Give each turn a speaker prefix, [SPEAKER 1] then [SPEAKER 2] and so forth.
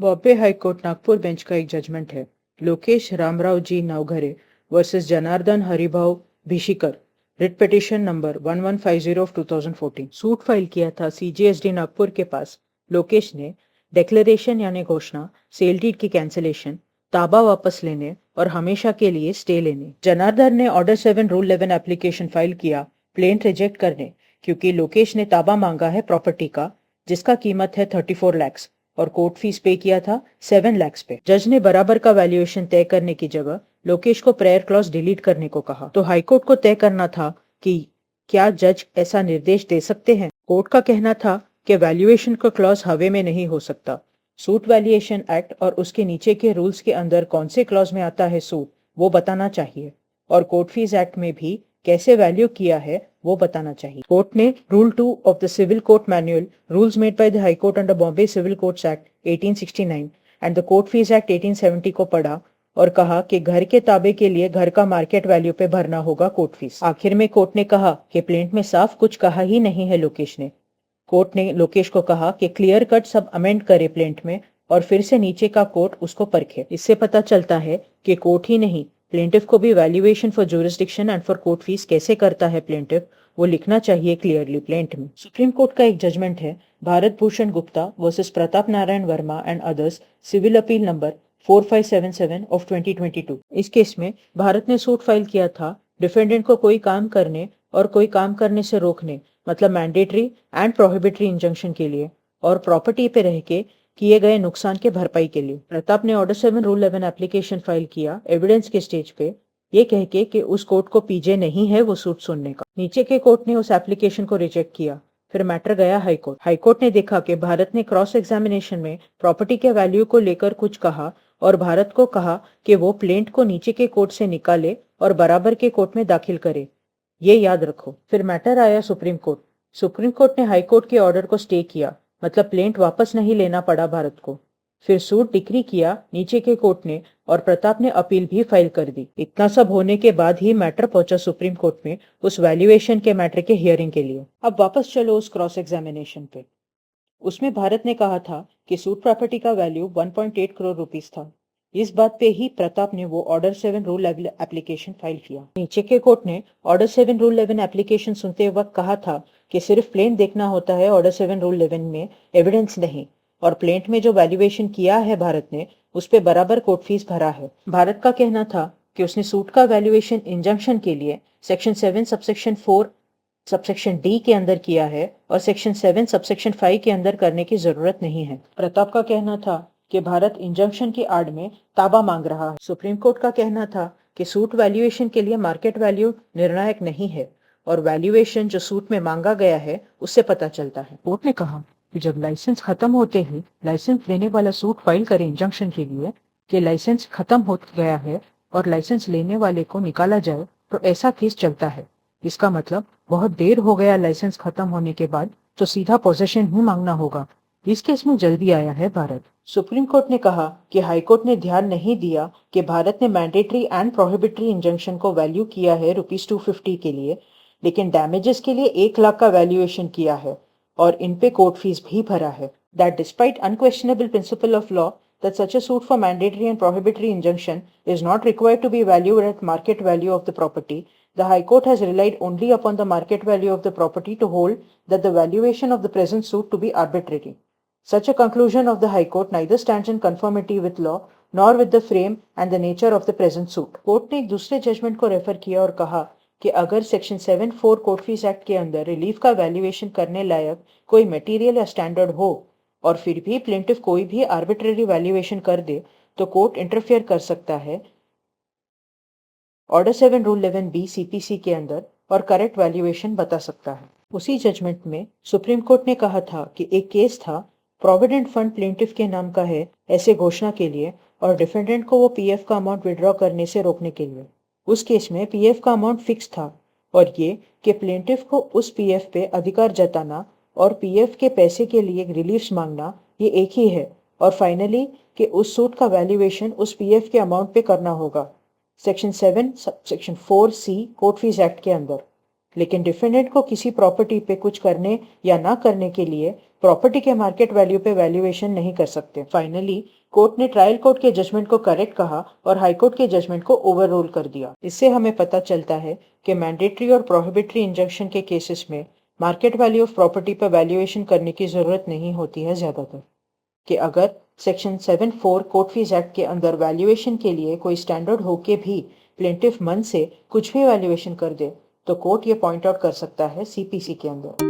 [SPEAKER 1] Bombay high court Nagpur bench का एक judgement है। Lokesh Ramrao ji Navghare versus Janardan Haribhau Bhishikar, writ petition number 1150 of 2014। Suit file किया था सीजीएसडी नागपुर के पास। लोकेश ने डिक्लेरेशन यानी घोषणा, सेल डीड की कैंसिलेशन, ताबा वापस लेने और हमेशा के लिए स्टे लेने। जनार्दन ने ऑर्डर 7 रूल 11 एप्लीकेशन फाइल किया प्लेंट रिजेक्ट करने, क्योंकि लोकेश ने ताबा मांगा है प्रॉपर्टी का जिसका कीमत है 34 लाख और कोर्ट फीस पे किया था 7 लाख पे। जज ने बराबर का वैल्यूएशन तय करने की जगह लोकेश को प्रेयर क्लॉज डिलीट करने को कहा। तो हाईकोर्ट को तय करना था कि क्या जज ऐसा निर्देश दे सकते हैं। कोर्ट का कहना था कि वैल्यूएशन का क्लॉज हवे में नहीं हो सकता। सूट वैल्यूएशन एक्ट और उसके नीचे के रूल्स के अंदर कौन से क्लॉज में आता है सूट, वो बताना चाहिए, और कोर्ट फीस एक्ट में भी कैसे वैल्यू किया है वो बताना चाहिए। कोर्ट ने rule 2 of the civil court manual, rules made by the high court under Bombay civil courts act 1869 and the court fees act 1870 को पढ़ा और कहा कि घर के ताबे के लिए घर का मार्केट वैल्यू पे भरना होगा कोर्ट फीस। आखिर में कोर्ट ने कहा कि प्लेंट में साफ कुछ कहा ही नहीं है लोकेश ने। कोर्ट ने लोकेश को कहा कि क्लियर कट सब अमेंड करे प्लेंट में और फिर से नीचे का कोर्ट उसको परखे। इससे पता चलता है कि कोर्ट ही नहीं, प्लेंटिफ को भी valuation for jurisdiction and for court fees कैसे करता है प्लेंटिफ, वो लिखना चाहिए क्लियरली प्लेंट में। सुप्रीम कोर्ट का एक जजमेंट है Bharat Bhushan Gupta versus Pratap Narayan Verma and others, civil appeal number 4577 of 2022। इस केस में भारत ने सूट फाइल किया था डिफेंडेंट को कोई काम करने और कोई काम करने से रोकने, मतलब मैंडेटरी एंड प्रोहिबिटरी इंजंक्शन के लिए, और प्रॉपर्टी पे रह के किए गए नुकसान के भरपाई के लिए। प्रताप ने ऑर्डर 7 रूल 11 एप्लीकेशन फाइल किया एविडेंस के स्टेज पे, ये कह के कि उस कोर्ट को पीजे नहीं है वो सूट सुनने का। नीचे के कोर्ट ने उस एप्लीकेशन को रिजेक्ट किया। फिर मैटर गया हाईकोर्ट। हाईकोर्ट ने देखा कि भारत ने क्रॉस एग्जामिनेशन में प्रॉपर्टी के वैल्यू को लेकर कुछ कहा और भारत को कहा कि वो प्लेंट को नीचे के कोर्ट से निकाले और बराबर के कोर्ट में दाखिल करे। ये याद रखो। फिर मैटर आया सुप्रीम कोर्ट। सुप्रीम कोर्ट ने हाईकोर्ट के ऑर्डर को स्टे किया, मतलब प्लेंट वापस नहीं लेना पड़ा भारत को। फिर सूट डिक्री किया नीचे के कोर्ट ने और प्रताप ने अपील भी फाइल कर दी। इतना सब होने के बाद ही मैटर पहुंचा सुप्रीम कोर्ट में उस वैल्यूएशन के मैटर के हियरिंग के लिए। अब वापस चलो उस क्रॉस एग्जामिनेशन पे। उसमें भारत ने कहा था कि सूट प्रॉपर्टी का वैल्यू 1.8 करोड़ रुपीस था। इस बात पे ही प्रताप ने वो ऑर्डर 7 रूल एप्लीकेशन फाइल किया। नीचे के कोर्ट ने ऑर्डर 7 रूल 11 एप्लीकेशन सुनते वक्त कहा था कि सिर्फ प्लेंट देखना होता है ऑर्डर 7 रूल 11 में, एविडेंस नहीं, और प्लेंट में जो वैल्यूएशन किया है भारत ने उस पे बराबर कोर्ट फीस भरा है। भारत का कहना था कि उसने सूट का वैल्यूएशन इंजंक्शन के लिए सेक्शन 7 सबसेक्शन 4 सबसेक्शन डी के अंदर किया है और सेक्शन 7 सबसेक्शन 5 के अंदर करने की जरूरत नहीं है। प्रताप का कहना था कि भारत इंजंक्शन की आड़ में ताबा मांग रहा है। सुप्रीम कोर्ट का कहना था कि सूट वैल्यूएशन के लिए मार्केट वैल्यू निर्णायक नहीं है और वैल्यूएशन जो सूट में मांगा गया है उससे पता चलता है। कोर्ट ने कहा कि जब लाइसेंस खत्म होते ही लाइसेंस लेने वाला सूट फाइल करे इंजंक्शन के लिए कि लाइसेंस खत्म हो गया है और लाइसेंस लेने वाले को निकाला जाए, तो ऐसा केस चलता है। इसका मतलब बहुत देर हो गया लाइसेंस खत्म होने के बाद, तो सीधा पोजेशन ही मांगना होगा। इस केस में जल्दी आया है भारत। सुप्रीम कोर्ट ने कहा कि हाईकोर्ट ने ध्यान नहीं दिया कि भारत ने मैंडेटरी एंड प्रोहिबिटरी इंजंक्शन को वैल्यू किया है ₹250 के लिए, लेकिन डैमेजेस के लिए 1 लाख का वैल्यूएशन किया है और इन पे कोर्ट फीस भी भरा है। That despite unquestionable principle of law that such a suit for mandatory and prohibitory injunction is not required to be valued at market value of the property, the High Court has relied only upon the market value of the property to hold that the valuation of the present suit to be arbitrary. Such a conclusion of the High Court neither stands in conformity with law nor with the frame and the nature of the present suit. Court ने एक दूसरे judgement को refer किया और कहा कि अगर section 7(4) court fees act के अंदर रिलीफ का वैल्यूएशन करने लायक कोई मटेरियल या स्टैंडर्ड हो और फिर भी प्लेंटिफ कोई भी आर्बिट्रेरी वैल्यूएशन कर दे, तो कोर्ट इंटरफेयर कर सकता है ऑर्डर 7 रूल 11 बी सीपीसी के अंदर और करेक्ट वैल्यूएशन बता सकता है। उसी जजमेंट में सुप्रीम कोर्ट ने कहा था कि एक केस था प्रोविडेंट फंड प्लेंटिफ के नाम का है ऐसे घोषणा के लिए और डिफेंडेंट को वो पीएफ का अमाउंट विड्रॉ करने से रोकने के लिए। उस केस में पीएफ का अमाउंट फिक्स था और ये कि प्लेंटिफ को उस पीएफ पे अधिकार जताना और पीएफ के पैसे के लिए रिलीफ्स मांगना ये एक ही है, और फाइनली कि उस सूट का वैल्यूएशन उस पीएफ के अमाउंट पे करना होगा section 7 section 4C court fees act के अंदर। लेकिन डिफेंडेंट को किसी प्रॉपर्टी पे कुछ करने या ना करने के लिए प्रॉपर्टी के मार्केट वैल्यू पे वैल्यूएशन नहीं कर सकते। फाइनली कोर्ट ने ट्रायल कोर्ट के जजमेंट को करेक्ट कहा और हाई कोर्ट के जजमेंट को ओवररूल कर दिया। इससे हमें पता चलता है कि मैंडेटरी और प्रोहिबिटरी इंजंक्शन के केसेस में मार्केट वैल्यू ऑफ प्रॉपर्टी पर वैल्यूएशन करने की जरूरत नहीं होती है ज्यादातर। कि अगर सेक्शन 7(4) कोर्ट फीस एक्ट के अंदर वैल्यूएशन के लिए कोई स्टैंडर्ड होके भी प्लेंटिफ मन से कुछ भी वैल्यूएशन कर दे तो कोर्ट ये पॉइंट आउट कर सकता है सीपीसी के अंदर।